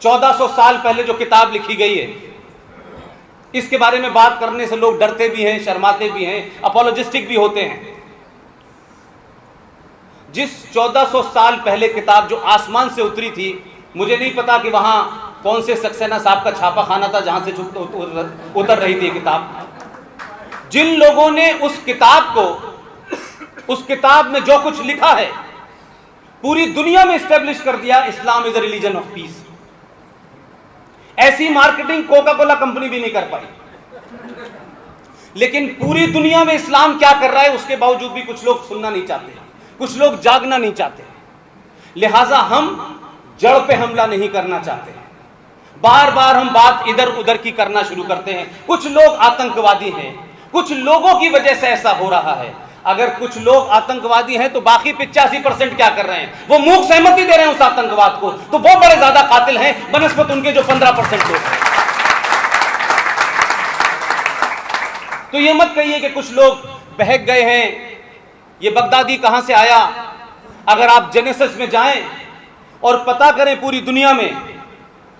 1400 साल पहले जो किताब लिखी गई है, इसके बारे में बात करने से लोग डरते भी हैं, शर्माते भी हैं, अपोलोजिस्टिक भी होते हैं। जिस 1400 साल पहले किताब जो आसमान से उतरी थी, मुझे नहीं पता कि वहां कौन से सक्सेना साहब का छापा खाना था जहां से उतर रही थी किताब। जिन लोगों ने उस किताब में जो कुछ लिखा है, पूरी दुनिया में एस्टेब्लिश कर दिया Islam is a religion of peace. ऐसी मार्केटिंग कोका कोला कंपनी भी नहीं कर पाई। लेकिन पूरी दुनिया में इस्लाम क्या कर रहा है उसके बावजूद भी कुछ लोग सुनना नहीं चाहते, कुछ लोग जागना नहीं चाहते। लिहाजा हम जड़ पे हमला नहीं करना चाहते। बार बार हम बात इधर उधर की करना शुरू करते हैं। कुछ लोग आतंकवादी हैं, कुछ लोगों की वजह से ऐसा हो रहा है। अगर कुछ लोग आतंकवादी हैं तो बाकी 85% क्या कर रहे हैं? वो मूक सहमति दे रहे हैं उस आतंकवाद को, तो वो बड़े ज्यादा कातिल हैं बनस्पत उनके जो 15% लोग हैं। तो ये मत कहिए कि कुछ लोग बहक गए हैं, ये बगदादी कहां से आया। अगर आप जेनेसिस में जाएं और पता करें पूरी दुनिया में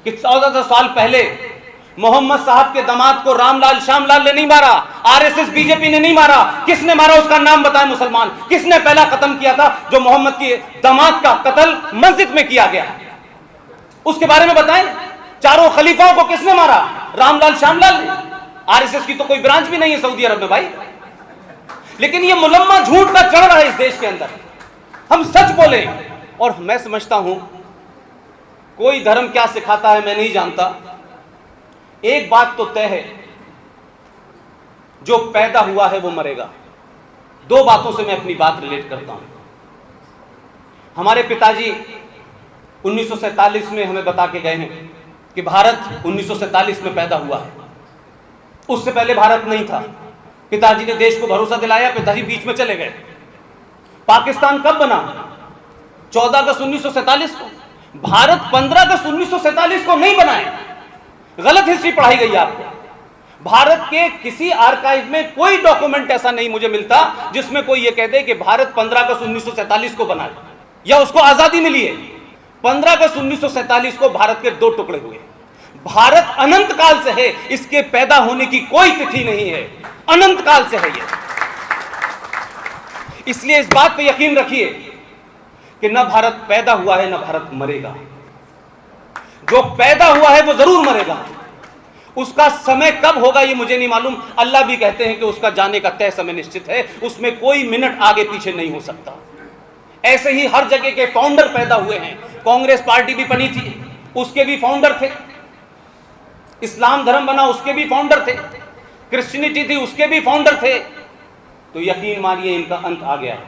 कि 1400 साल पहले मोहम्मद साहब के दामाद को रामलाल श्यामलाल ने नहीं मारा, आरएसएस बीजेपी ने नहीं मारा। किसने मारा उसका नाम बताएं मुसलमान। किसने पहला कत्ल किया था जो मोहम्मद के दामाद का कत्ल मस्जिद में किया गया, उसके बारे में बताएं। चारों खलीफाओं को किसने मारा? रामलाल श्यामलाल ने। आरएसएस की तो कोई ब्रांच भी नहीं है सऊदी अरब में भाई। लेकिन ये मुलम्मा झूठ का चढ़ रहा है इस देश के अंदर। हम सच बोले। और मैं समझता हूं कोई धर्म क्या सिखाता है मैं नहीं जानता। एक बात तो तय है, जो पैदा हुआ है वो मरेगा। दो बातों से मैं अपनी बात रिलेट करता हूं। हमारे पिताजी 1947 में हमें बता के गए हैं कि भारत 1947 में पैदा हुआ है। उससे पहले भारत नहीं था। पिताजी ने देश को भरोसा दिलाया, पिताजी बीच में चले गए। पाकिस्तान कब बना? 14 अगस्त 1947 को। भारत 15 अगस्त 1947 को नहीं बना है। गलत हिस्ट्री पढ़ाई गई है आपको। भारत के किसी आर्काइव में कोई डॉक्यूमेंट ऐसा नहीं मुझे मिलता जिसमें कोई यह कह दे कि भारत 15 अगस्त 1947 को बना है या उसको आजादी मिली है। 15 अगस्त 1947 को भारत के दो टुकड़े हुए। भारत अनंत काल से है, इसके पैदा होने की कोई तिथि नहीं है, अनंत काल से है ये। इसलिए इस बात पे यकीन रखिए कि न भारत पैदा हुआ है न भारत मरेगा। जो पैदा हुआ है वो जरूर मरेगा। उसका समय कब होगा ये मुझे नहीं मालूम। अल्लाह भी कहते हैं कि उसका जाने का तय समय निश्चित है, उसमें कोई मिनट आगे पीछे नहीं हो सकता। ऐसे ही हर जगह के फाउंडर पैदा हुए हैं। कांग्रेस पार्टी भी बनी थी, उसके भी फाउंडर थे। इस्लाम धर्म बना, उसके भी फाउंडर थे। क्रिश्चियनिटी थी, उसके भी फाउंडर थे। तो यकीन मानिए इनका अंत आ गया है।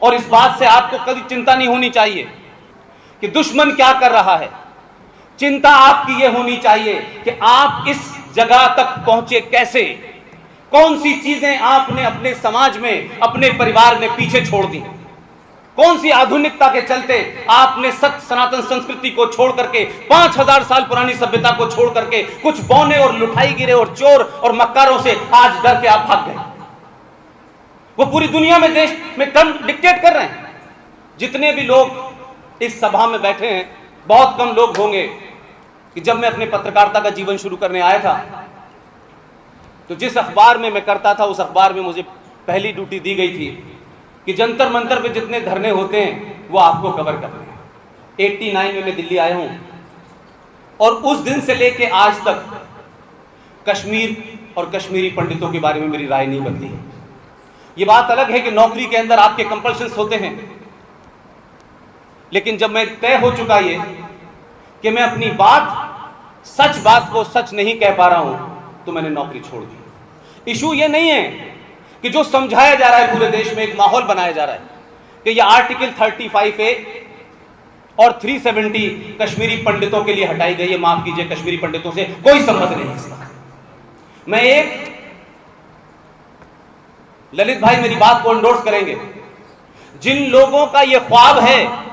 और इस बात से आपको कभी चिंता नहीं होनी चाहिए कि दुश्मन क्या कर रहा है। चिंता आपकी यह होनी चाहिए कि आप इस जगह तक पहुंचे कैसे। कौन सी चीजें आपने अपने समाज में, अपने परिवार में पीछे छोड़ दी। कौन सी आधुनिकता के चलते आपने सत्य सनातन संस्कृति को छोड़ करके, 5000 साल पुरानी सभ्यता को छोड़ करके, कुछ बौने और लुटाई गिरे और चोर और मक्कारों से आज डर के आप भाग गए। वो पूरी दुनिया में देश में कम डिक्टेट कर रहे हैं। जितने भी लोग इस सभा में बैठे हैं, बहुत कम लोग होंगे कि जब मैं अपने पत्रकारिता का जीवन शुरू करने आया था तो जिस अखबार में मैं करता था उस अखबार में मुझे पहली ड्यूटी दी गई थी कि जंतर मंतर पे जितने धरने होते हैं वो आपको कवर करने हैं। 89 में मैं दिल्ली आया हूं और उस दिन से लेके आज तक कश्मीर और कश्मीरी पंडितों के बारे में मेरी राय नहीं बदली है। ये बात अलग है कि नौकरी के अंदर आपके कंपल्शंस होते हैं, लेकिन जब मैं तय हो चुका ये कि मैं अपनी सच बात को सच नहीं कह पा रहा हूं तो मैंने नौकरी छोड़ दी। इशू ये नहीं है कि जो समझाया जा रहा है पूरे देश में, एक माहौल बनाया जा रहा है कि ये आर्टिकल 35A और 370 कश्मीरी पंडितों के लिए हटाई गई है। माफ कीजिए, कश्मीरी पंडितों से कोई संबंध नहीं है इसका। मैं एक ललित भाई मेरी बात को एंडोर्स करेंगे, जिन लोगों का यह ख्वाब है,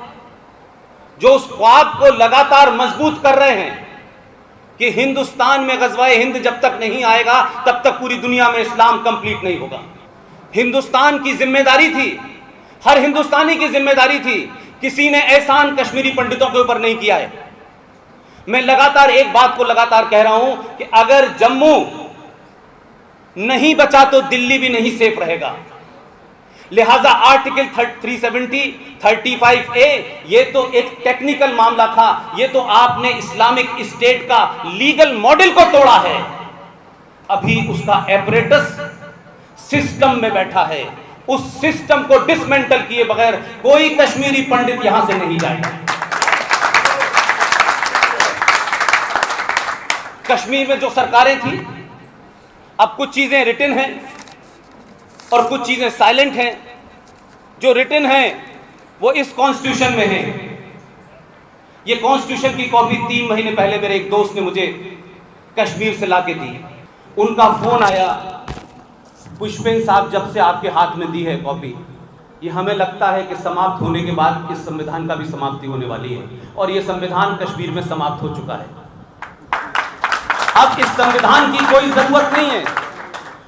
जो उस ख्वाब को लगातार मजबूत कर रहे हैं कि हिंदुस्तान में गज़वाए हिंद जब तक नहीं आएगा तब तक पूरी दुनिया में इस्लाम कंप्लीट नहीं होगा। हिंदुस्तान की जिम्मेदारी थी, हर हिंदुस्तानी की जिम्मेदारी थी। किसी ने एहसान कश्मीरी पंडितों के ऊपर नहीं किया है। मैं लगातार एक बात को लगातार कह रहा हूं कि अगर जम्मू नहीं बचा तो दिल्ली भी नहीं सेफ रहेगा। लिहाजा आर्टिकल 370, 35A ये तो एक टेक्निकल मामला था, ये तो आपने इस्लामिक स्टेट का लीगल मॉडल को तोड़ा है। अभी उसका एपरेटस सिस्टम में बैठा है, उस सिस्टम को डिसमेंटल किए बगैर कोई कश्मीरी पंडित यहां से नहीं जाएगा। कश्मीर में जो सरकारें थी, अब कुछ चीजें रिटन हैं और कुछ चीजें साइलेंट हैं। जो रिटन हैं वो इस कॉन्स्टिट्यूशन में है। ये कॉन्स्टिट्यूशन की कॉपी 3 महीने पहले मेरे एक दोस्त ने मुझे कश्मीर से लाके दी। उनका फोन आया, पुष्पेन साहब जब से आपके हाथ में दी है कॉपी, ये हमें लगता है कि समाप्त होने के बाद इस संविधान का भी समाप्ति होने वाली है और ये संविधान कश्मीर में समाप्त हो चुका है। अब इस संविधान की कोई जरूरत नहीं है।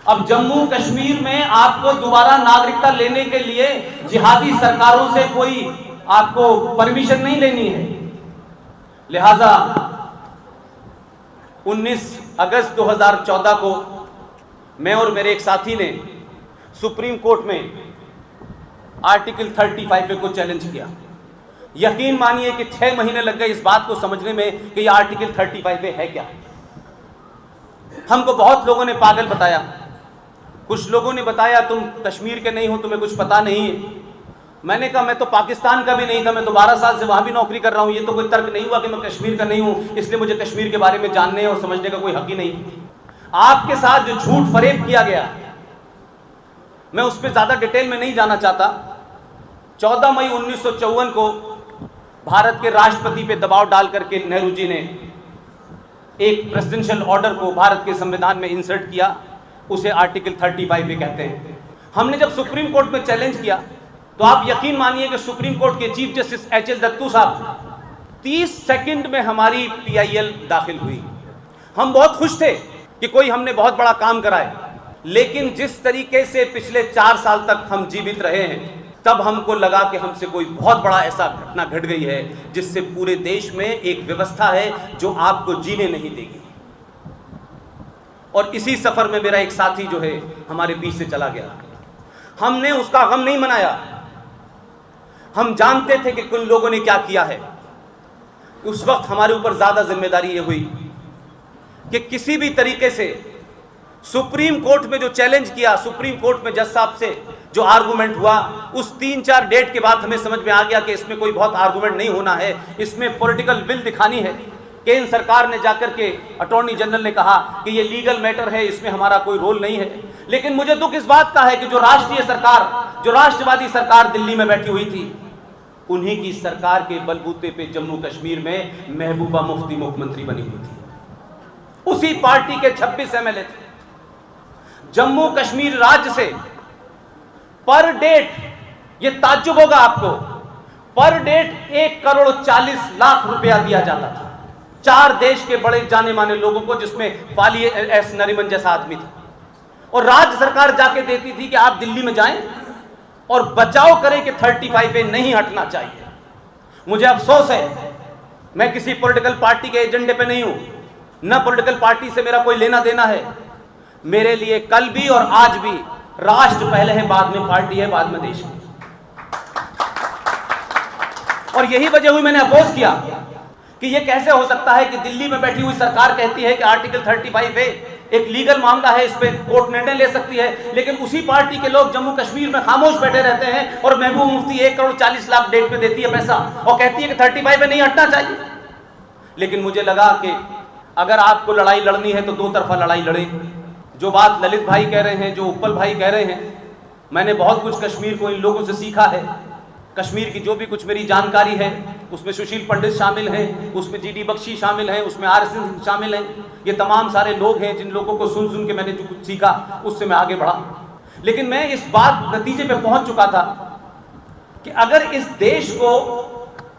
अब जम्मू कश्मीर में आपको दोबारा नागरिकता लेने के लिए जिहादी सरकारों से कोई आपको परमिशन नहीं लेनी है। लिहाजा 19 अगस्त 2014 को मैं और मेरे एक साथी ने सुप्रीम कोर्ट में आर्टिकल 35A को चैलेंज किया। यकीन मानिए कि 6 महीने लग गए इस बात को समझने में कि यह आर्टिकल 35A है क्या। हमको बहुत लोगों ने पागल बताया, कुछ लोगों ने बताया तुम कश्मीर के नहीं हो, तुम्हें कुछ पता नहीं है। मैंने कहा मैं तो पाकिस्तान का भी नहीं था, मैं तो 12 साल से वहां भी नौकरी कर रहा हूं। ये तो कोई तर्क नहीं हुआ कि मैं कश्मीर का नहीं हूं, इसलिए मुझे कश्मीर के बारे में जानने और समझने का कोई हक ही नहीं। आपके साथ जो झूठ फरेब किया गया, मैं उस पर ज्यादा डिटेल में नहीं जाना चाहता। 14 मई 1954 को भारत के राष्ट्रपति पे दबाव डाल करके नेहरू जी ने एक प्रेसिडेंशियल ऑर्डर को भारत के संविधान में इंसर्ट किया, उसे आर्टिकल 35A कहते हैं। हमने जब सुप्रीम कोर्ट में चैलेंज किया तो आप यकीन मानिए कि सुप्रीम कोर्ट के चीफ जस्टिस HL दत्तू साहब 30 सेकंड में हमारी PIL दाखिल हुई। हम बहुत खुश थे कि कोई हमने बहुत बड़ा काम कराए, लेकिन जिस तरीके से पिछले 4 साल तक हम जीवित रहे हैं, तब हमको लगा कि हमसे कोई बहुत बड़ा ऐसा घटना घट गई है जिससे पूरे देश में एक व्यवस्था है जो आपको जीने नहीं देगी। और इसी सफर में मेरा एक साथी जो है हमारे बीच से चला गया। हमने उसका गम नहीं मनाया, हम जानते थे कि कुछ लोगों ने क्या किया है। उस वक्त हमारे ऊपर ज्यादा जिम्मेदारी ये हुई कि किसी भी तरीके से सुप्रीम कोर्ट में जो चैलेंज किया, सुप्रीम कोर्ट में जज साहब से जो आर्गुमेंट हुआ, उस 3-4 डेट के बाद हमें समझ में आ गया कि इसमें कोई बहुत आर्गुमेंट नहीं होना है, इसमें पॉलिटिकल विल दिखानी है। केंद्र सरकार ने जाकर के अटॉर्नी जनरल ने कहा कि ये लीगल मैटर है, इसमें हमारा कोई रोल नहीं है। लेकिन मुझे दुख इस बात का है कि जो राष्ट्रीय सरकार, जो राष्ट्रवादी सरकार दिल्ली में बैठी हुई थी, उन्हीं की सरकार के बलबूते पे जम्मू कश्मीर में महबूबा मुफ्ती मुख्यमंत्री बनी हुई थी। उसी पार्टी के 26 MLA थे। जम्मू कश्मीर राज्य से पर डेट, ये ताज्जुब होगा आपको, पर डेट 1,40,00,000 रुपया दिया जाता था 4 देश के बड़े जाने माने लोगों को, जिसमें फाली एस नरीमन जैसा आदमी था। और राज्य सरकार जाके देती थी कि आप दिल्ली में जाएं और बचाव करें कि 35A नहीं हटना चाहिए। मुझे अफसोस है, मैं किसी पॉलिटिकल पार्टी के एजेंडे पे नहीं हूं, ना पॉलिटिकल पार्टी से मेरा कोई लेना देना है। मेरे लिए कल भी और आज भी राष्ट्र पहले है, बाद में पार्टी है, बाद में देश है। और यही वजह हुई मैंने अपोज किया कि यह कैसे हो सकता है कि दिल्ली में बैठी हुई सरकार कहती है कि आर्टिकल 35A एक लीगल मामला है, इस पे कोर्ट निर्णय ले सकती है, लेकिन उसी पार्टी के लोग जम्मू कश्मीर में खामोश बैठे रहते हैं और महबूब मुफ्ती 1,40,00,000 डेट पे देती है पैसा और कहती है कि 35A नहीं हटना चाहिए। लेकिन मुझे लगा कि अगर आपको लड़ाई लड़नी है तो 2 तरफा लड़ाई लड़े। जो बात ललित भाई कह रहे हैं, जो उत्पल भाई कह रहे हैं, मैंने बहुत कुछ कश्मीर को इन लोगों से सीखा है। कश्मीर की जो भी कुछ मेरी जानकारी है उसमें सुशील पंडित शामिल हैं, उसमें GD बख्शी शामिल हैं, उसमें RS सिंह शामिल हैं। ये तमाम सारे लोग हैं जिन लोगों को सुन सुन के मैंने जो कुछ सीखा उससे मैं आगे बढ़ा। लेकिन मैं इस बात नतीजे पे पहुंच चुका था कि अगर इस देश को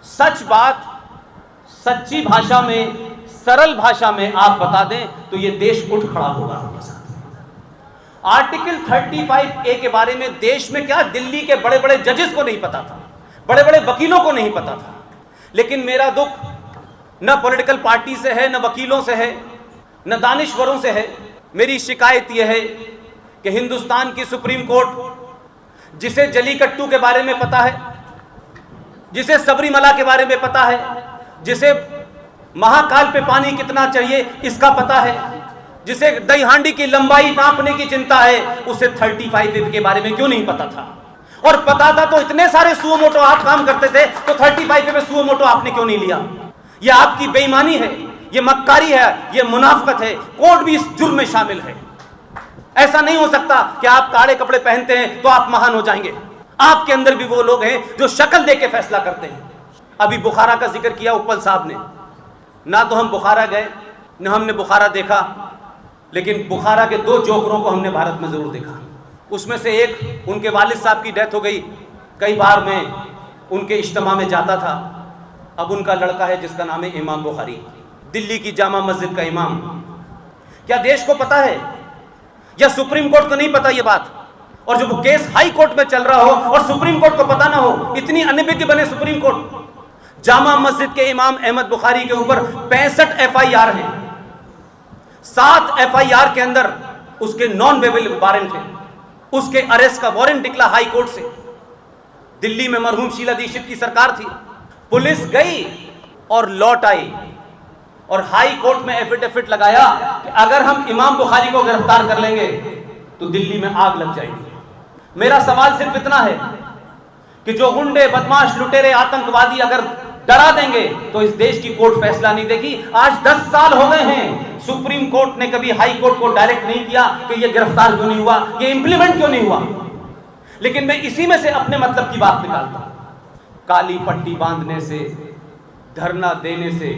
सच बात सच्ची भाषा में, सरल भाषा में आप बता दें तो ये देश उठ खड़ा होगा आपके साथ। आर्टिकल 35A के बारे में देश में क्या, दिल्ली के बड़े बड़े जजेस को नहीं पता था, बड़े बड़े वकीलों को नहीं पता था। लेकिन मेरा दुख न पॉलिटिकल पार्टी से है, न वकीलों से है, न दानिश्वरों से है। मेरी शिकायत यह है कि हिंदुस्तान की सुप्रीम कोर्ट, जिसे जलीकट्टू के बारे में पता है, जिसे सबरीमला के बारे में पता है, जिसे महाकाल पे पानी कितना चाहिए इसका पता है, जिसे दही हांडी की लंबाई नापने की चिंता है, उसे 35 के बारे में क्यों नहीं पता था? और पता था तो इतने सारे सुओ मोटो आप काम करते थे, तो 35 में सुओ मोटो आपने क्यों नहीं लिया? यह आपकी बेईमानी है, यह मक्कारी है, यह मुनाफकत है। कोर्ट भी इस जुर्म में शामिल है। ऐसा नहीं हो सकता कि आप काले कपड़े पहनते हैं तो आप महान हो जाएंगे। आपके अंदर भी वो लोग हैं जो शक्ल देख के फैसला करते हैं। अभी बुखारा का जिक्र किया उप्पल साहब ने। ना तो हम बुखारा गए, न हमने बुखारा देखा, लेकिन बुखारा के 2 जोकरों को हमने भारत में जरूर देखा। उसमें से एक, उनके वालिद साहब की डेथ हो गई। कई बार मैं उनके इज्तिमा में जाता था। अब उनका लड़का है जिसका नाम है इमाम बुखारी, दिल्ली की जामा मस्जिद का इमाम। क्या देश को पता है या सुप्रीम कोर्ट को नहीं पता ये बात? और जब वो केस हाई कोर्ट में चल रहा हो और सुप्रीम कोर्ट को पता ना हो, इतनी अनभिज्ञ बने सुप्रीम कोर्ट। जामा मस्जिद के इमाम अहमद बुखारी के ऊपर 65 FIR हैं। 7 FIR के अंदर उसके नॉन बेल वारंट थे। उसके अरेस्ट का वारंट निकला हाई कोर्ट से। दिल्ली में मरहूम शीला दीक्षित की सरकार थी। पुलिस गई और लौट आई और हाई कोर्ट में एफिडेविट लगाया कि अगर हम इमाम बुखारी को गिरफ्तार कर लेंगे तो दिल्ली में आग लग जाएगी। मेरा सवाल सिर्फ इतना है कि जो गुंडे, बदमाश, लुटेरे, आतंकवादी अगर डरा देंगे तो इस देश की कोर्ट फैसला नहीं देगी। आज 10 साल हो गए हैं, सुप्रीम कोर्ट ने कभी हाई कोर्ट को डायरेक्ट नहीं किया कि ये गिरफ्तार क्यों नहीं हुआ, ये इंप्लीमेंट क्यों नहीं हुआ। लेकिन मैं इसी में से अपने मतलब की बात निकालता हूं। काली पट्टी बांधने से, धरना देने से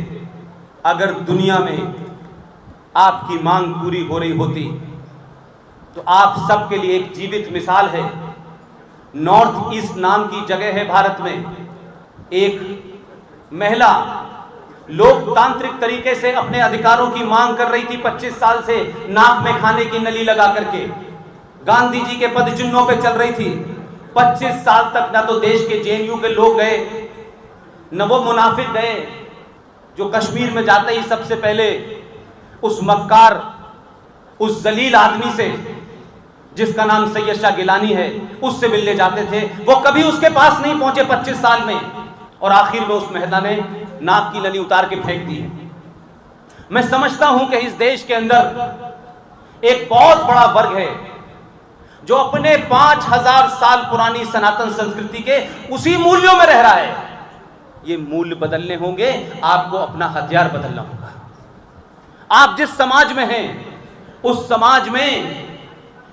अगर दुनिया में आपकी मांग पूरी हो रही होती तो आप सबके लिए एक जीवित मिसाल है। नॉर्थ ईस्ट नाम की जगह है भारत में। एक महिला लोकतांत्रिक तरीके से अपने अधिकारों की मांग कर रही थी 25 साल से, नाक में खाने की नली लगा करके गांधी जी के पदचिन्हों पे चल रही थी। 25 साल तक ना तो देश के JNU के लोग गए, न वो मुनाफिक गए जो कश्मीर में जाते ही सबसे पहले उस मक्कार, उस जलील आदमी से जिसका नाम सैयद शाह गिलानी है, उससे मिलने जाते थे। वो कभी उसके पास नहीं पहुंचे 25 साल में, और आखिर में उस महिला ने नाक की नली उतार के फेंक दी। मैं समझता हूं कि इस देश के अंदर एक बहुत बड़ा वर्ग है जो अपने 5000 साल पुरानी सनातन संस्कृति के उसी मूल्यों में रह रहा है। ये मूल्य बदलने होंगे, आपको अपना हथियार बदलना होगा। आप जिस समाज में हैं उस समाज में,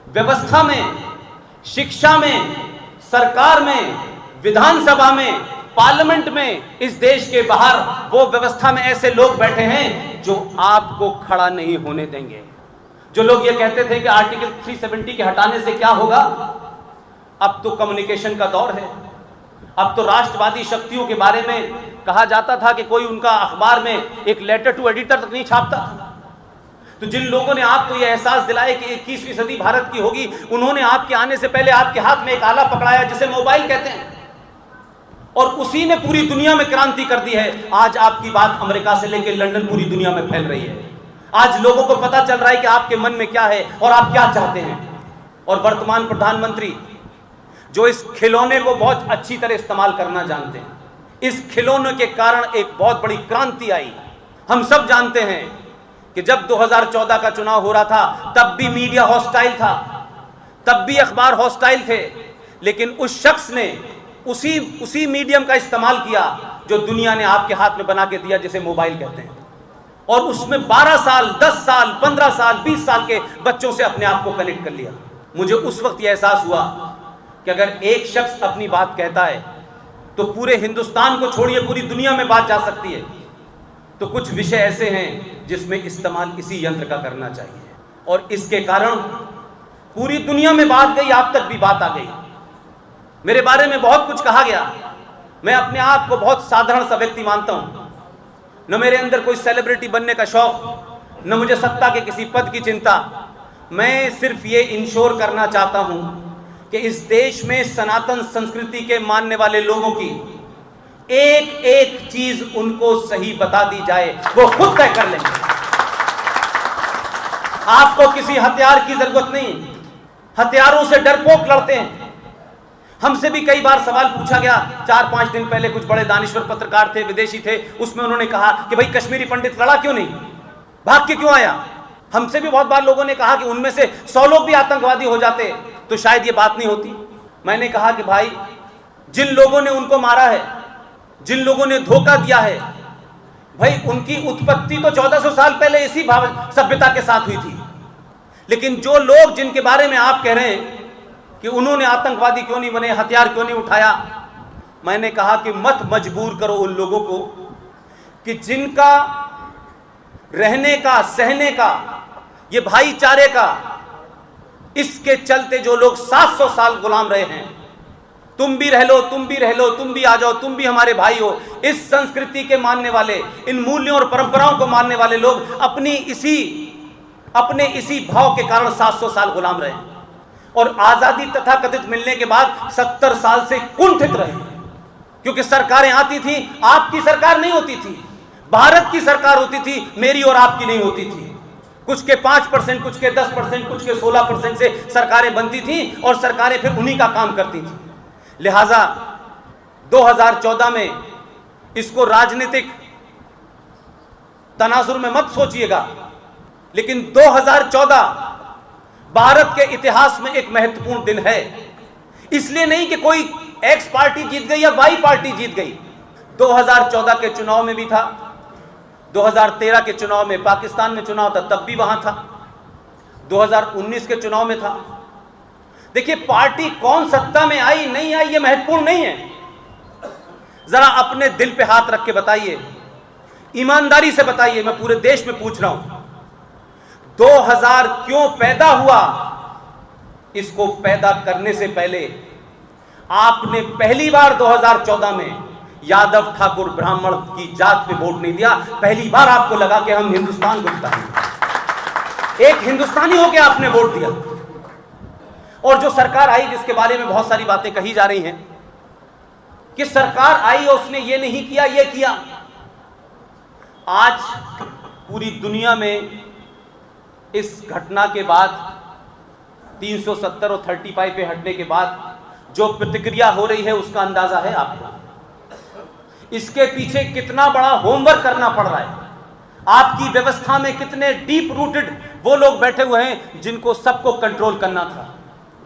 व्यवस्था में, शिक्षा में, सरकार में, विधानसभा में, पार्लियामेंट में, इस देश के बाहर वो व्यवस्था में ऐसे लोग बैठे हैं जो आपको खड़ा नहीं होने देंगे। जो लोग ये कहते थे कि आर्टिकल 370 के हटाने से क्या होगा, अब तो कम्युनिकेशन का दौर है। अब तो राष्ट्रवादी शक्तियों के बारे में कहा जाता था कि कोई उनका अखबार में एक लेटर टू एडिटर तक नहीं छापता था। तो जिन लोगों ने आपको यह एहसास दिलाया कि 21वीं सदी भारत की होगी, उन्होंने आपके आने से पहले आपके हाथ में एक आला पकड़ाया जिसे मोबाइल कहते हैं, और उसी ने पूरी दुनिया में क्रांति कर दी है। आज आपकी बात अमेरिका से लेकर लंदन पूरी दुनिया में फैल रही है। आज लोगों को पता चल रहा है कि आपके मन में क्या है और आप क्या चाहते हैं। और वर्तमान प्रधानमंत्री जो इस खिलौने को बहुत अच्छी तरह इस्तेमाल करना जानते हैं, इस खिलौने के कारण एक बहुत बड़ी क्रांति आई। हम सब जानते हैं कि जब 2014 का चुनाव हो रहा था तब भी मीडिया हॉस्टाइल था, तब भी अखबार हॉस्टाइल थे, लेकिन उस शख्स ने उसी मीडियम का इस्तेमाल किया जो दुनिया ने आपके हाथ में बना के दिया, जिसे मोबाइल कहते हैं। और उसमें 12 साल, 10 साल, 15 साल, 20 साल के बच्चों से अपने आप को कनेक्ट कर लिया। मुझे उस वक्त यह एहसास हुआ कि अगर एक शख्स अपनी बात कहता है तो पूरे हिंदुस्तान को छोड़िए पूरी दुनिया में बात जा सकती है। तो कुछ विषय ऐसे हैं जिसमें इस्तेमाल इसी यंत्र का करना चाहिए, और इसके कारण पूरी दुनिया में बात गई, आप तक भी बात आ गई। मेरे बारे में बहुत कुछ कहा गया। मैं अपने आप को बहुत साधारण सा व्यक्ति मानता हूं। न मेरे अंदर कोई सेलिब्रिटी बनने का शौक, न मुझे सत्ता के किसी पद की चिंता। मैं सिर्फ ये इंश्योर करना चाहता हूं कि इस देश में सनातन संस्कृति के मानने वाले लोगों की एक एक चीज उनको सही बता दी जाए, वो खुद तय कर लेंगे। आपको किसी हथियार की जरूरत नहीं। हथियारों से डरपोक लड़ते हैं। हमसे भी कई बार सवाल पूछा गया। 4-5 दिन पहले कुछ बड़े दानिश्वर पत्रकार थे, विदेशी थे, उसमें उन्होंने कहा कि भाई कश्मीरी पंडित लड़ा क्यों नहीं, भाग के क्यों आया। हमसे भी बहुत बार लोगों ने कहा कि उनमें से 100 लोग भी आतंकवादी हो जाते तो शायद ये बात नहीं होती। मैंने कहा कि भाई जिन लोगों ने उनको मारा है, जिन लोगों ने धोखा दिया है, भाई उनकी उत्पत्ति तो 1400 साल पहले इसी सभ्यता के साथ हुई थी। लेकिन जो लोग जिनके बारे में आप कह रहे हैं कि उन्होंने आतंकवादी क्यों नहीं बने, हथियार क्यों नहीं उठाया, मैंने कहा कि मत मजबूर करो उन लोगों को कि जिनका रहने का, सहने का, ये भाईचारे का, इसके चलते जो लोग 700 साल गुलाम रहे हैं, तुम भी रह लो, तुम भी रह लो, तुम भी आ जाओ, तुम भी हमारे भाई हो, इस संस्कृति के मानने वाले, इन मूल्यों और परंपराओं को मानने वाले लोग अपने इसी भाव के कारण 700 साल गुलाम रहे हैं और आजादी तथाकथित मिलने के बाद 70 साल से कुंठित रहे। क्योंकि सरकारें आती थी, आपकी सरकार नहीं होती थी, भारत की सरकार होती थी, मेरी और आपकी नहीं होती थी। कुछ के 5%, कुछ के 10%, कुछ के 16% से सरकारें बनती थी और सरकारें फिर उन्हीं का काम करती थी। लिहाजा 2014 में इसको राजनीतिक तनाजुर में मत सोचिएगा, लेकिन 2014 भारत के इतिहास में एक महत्वपूर्ण दिन है। इसलिए नहीं कि कोई एक्स पार्टी जीत गई या वाई पार्टी जीत गई। 2014 के चुनाव में भी था, 2013 के चुनाव में पाकिस्तान में चुनाव था, तब भी वहां था, 2019 के चुनाव में था। देखिए, पार्टी कौन सत्ता में आई नहीं आई ये महत्वपूर्ण नहीं है। जरा अपने दिल पे हाथ रख के बताइए, ईमानदारी से बताइए, मैं पूरे देश में पूछ रहा हूं, 2000 क्यों पैदा हुआ? इसको पैदा करने से पहले आपने पहली बार 2014 में यादव ठाकुर ब्राह्मण की जात पे वोट नहीं दिया। पहली बार आपको लगा कि हम हिंदुस्तान को जिताएंगे, एक हिंदुस्तानी होकर आपने वोट दिया। और जो सरकार आई, जिसके बारे में बहुत सारी बातें कही जा रही हैं कि सरकार आई और उसने ये नहीं किया, ये किया। आज पूरी दुनिया में इस घटना के बाद 370 और 35 पे हटने के बाद जो प्रतिक्रिया हो रही है उसका अंदाजा है आपको। इसके पीछे कितना बड़ा होमवर्क करना पड़ रहा है। आपकी व्यवस्था में कितने डीप रूटेड वो लोग बैठे हुए हैं जिनको सबको कंट्रोल करना था।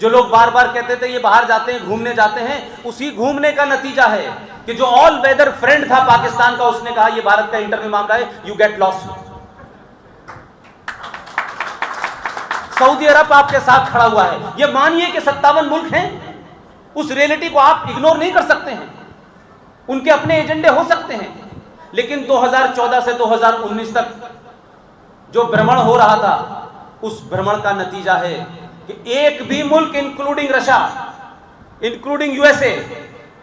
जो लोग बार बार कहते थे ये बाहर जाते हैं, घूमने जाते हैं, उसी घूमने का नतीजा है कि जो ऑल वेदर फ्रेंड था पाकिस्तान का, उसने कहा ये भारत का इंटरनल मामला है, यू गेट लॉस्ट। सऊदी अरब आपके साथ खड़ा हुआ है। ये मानिए कि 57 मुल्क हैं, उस रियलिटी को आप इग्नोर नहीं कर सकते हैं। उनके अपने एजेंडे हो सकते हैं, लेकिन 2014 से 2019 तक जो भ्रमण हो रहा था, उस भ्रमण का नतीजा है कि एक भी मुल्क, including Russia, including USA,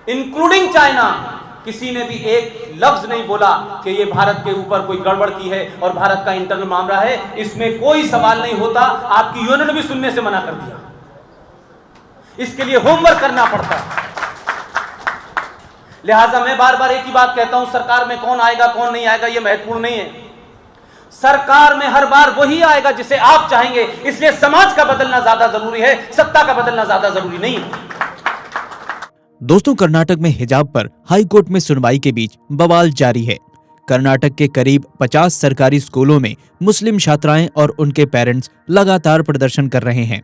including China, किसी ने भी एक लफ्ज नहीं बोला कि ये भारत के ऊपर कोई गड़बड़ की है और भारत का इंटरनल मामला है, इसमें कोई सवाल नहीं होता। आपकी यूएन ने भी सुनने से मना कर दिया। इसके लिए होमवर्क करना पड़ता है। लिहाजा मैं बार बार एक ही बात कहता हूं, सरकार में कौन आएगा कौन नहीं आएगा ये महत्वपूर्ण नहीं है। सरकार में हर बार वही आएगा जिसे आप चाहेंगे। इसलिए समाज का बदलना ज्यादा जरूरी है, सत्ता का बदलना ज्यादा जरूरी नहीं है। दोस्तों, कर्नाटक में हिजाब पर हाई कोर्ट में सुनवाई के बीच बवाल जारी है। कर्नाटक के करीब 50 सरकारी स्कूलों में मुस्लिम छात्राएं और उनके पेरेंट्स लगातार प्रदर्शन कर रहे हैं।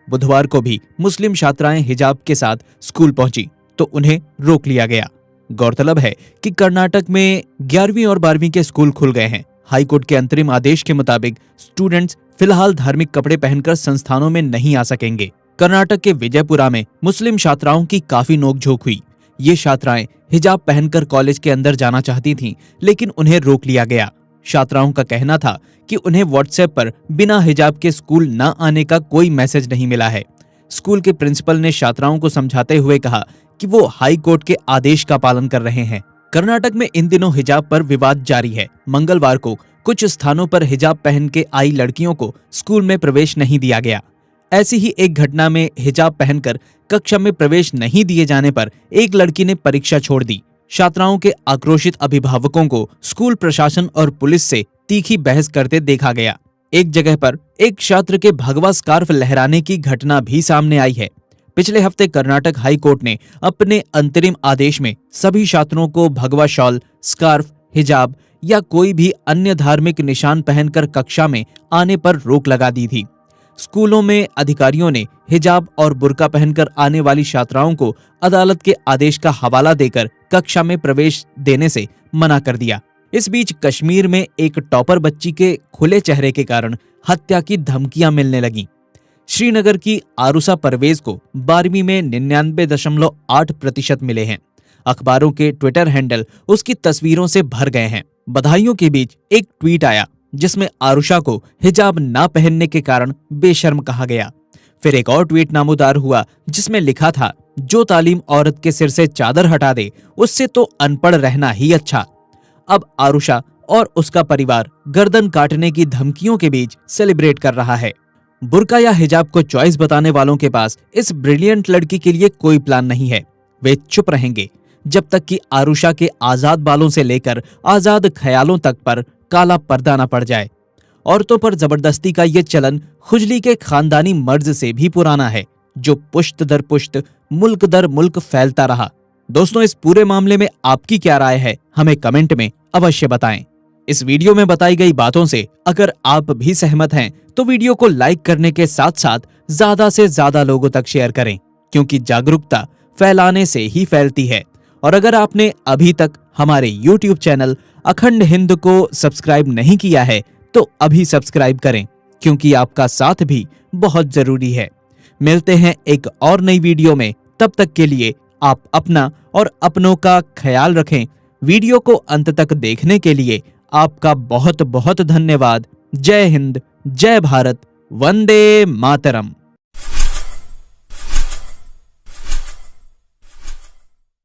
बुधवार को भी मुस्लिम छात्राएं हिजाब के साथ स्कूल पहुंची तो उन्हें रोक लिया गया। गौरतलब है कि कर्नाटक में 11वीं और 12वीं के स्कूल खुल गए हैं। हाईकोर्ट के अंतरिम आदेश के मुताबिक स्टूडेंट्स फिलहाल धार्मिक कपड़े पहनकर संस्थानों में नहीं आ सकेंगे। कर्नाटक के विजयपुरा में मुस्लिम छात्राओं की काफी नोकझोंक हुई। ये छात्राएं हिजाब पहनकर कॉलेज के अंदर जाना चाहती थीं, लेकिन उन्हें रोक लिया गया। छात्राओं का कहना था कि उन्हें व्हाट्सएप पर बिना हिजाब के स्कूल न आने का कोई मैसेज नहीं मिला है। स्कूल के प्रिंसिपल ने छात्राओं को समझाते हुए कहा कि वो हाई कोर्ट के आदेश का पालन कर रहे हैं। कर्नाटक में इन दिनों हिजाब पर विवाद जारी है। मंगलवार को कुछ स्थानों पर हिजाब पहन के आई लड़कियों को स्कूल में प्रवेश नहीं दिया गया। ऐसी ही एक घटना में हिजाब पहनकर कक्षा में प्रवेश नहीं दिए जाने पर एक लड़की ने परीक्षा छोड़ दी। छात्राओं के आक्रोशित अभिभावकों को स्कूल प्रशासन और पुलिस से तीखी बहस करते देखा गया। एक जगह पर एक छात्र के भगवा स्कार्फ लहराने की घटना भी सामने आई है। पिछले हफ्ते कर्नाटक हाई कोर्ट ने अपने अंतरिम आदेश में सभी छात्रों को भगवा शॉल, स्कार्फ, हिजाब या कोई भी अन्य धार्मिक निशान पहनकर कक्षा में आने पर रोक लगा दी थी। स्कूलों में अधिकारियों ने हिजाब और बुर्का पहनकर आने वाली छात्राओं को अदालत के आदेश का हवाला देकर कक्षा में प्रवेश देने से मना कर दिया। इस बीच कश्मीर में एक टॉपर बच्ची के खुले चेहरे के कारण हत्या की धमकियां मिलने लगीं। श्रीनगर की आरुषा परवेज को 12वीं में 99.8% मिले हैं। अखबारों के ट्विटर हैंडल उसकी तस्वीरों से भर गए हैं। बधाइयों के बीच एक ट्वीट आया जिसमें आरुषा को हिजाब ना पहनने के कारण बेशर्म कहा गया। फिर एक और ट्वीट नामोदार हुआ जिसमें लिखा था, जो तालीम औरत के सिर से चादर हटा दे उससे तो अनपढ़ रहना ही अच्छा। अब आरुषा और उसका परिवार गर्दन काटने की धमकियों के बीच सेलिब्रेट कर रहा है। बुर्का या हिजाब को चॉइस बताने वालों के पास इस ब्रिलियंट लड़की के लिए कोई प्लान नहीं है। वे चुप रहेंगे जब तक कि आरुषा के आजाद बालों से लेकर आजाद ख्यालों तक पर काला पर्दा न पड़ जाए। औरतों पर जबरदस्ती का ये चलन खुजली के खानदानी मर्ज से भी पुराना है, जो पुश्त दर पुश्त, मुल्क दर मुल्क फैलता रहा। दोस्तों, इस पूरे मामले में आपकी क्या राय है, हमें कमेंट में अवश्य बताएं। इस वीडियो में बताई गई बातों से अगर आप भी सहमत हैं तो वीडियो को लाइक करने के साथ साथ ज्यादा से ज्यादा लोगों तक शेयर करें, क्योंकि जागरूकता फैलाने से ही फैलती है। और अगर आपने अभी तक हमारे YouTube चैनल अखंड हिंद को सब्सक्राइब नहीं किया है तो अभी सब्सक्राइब करें, क्योंकि आपका साथ भी बहुत जरूरी है। मिलते हैं एक और नई वीडियो में, तब तक के लिए आप अपना और अपनों का ख्याल रखें। वीडियो को अंत तक देखने के लिए आपका बहुत बहुत धन्यवाद। जय हिंद, जय भारत, वंदे मातरम।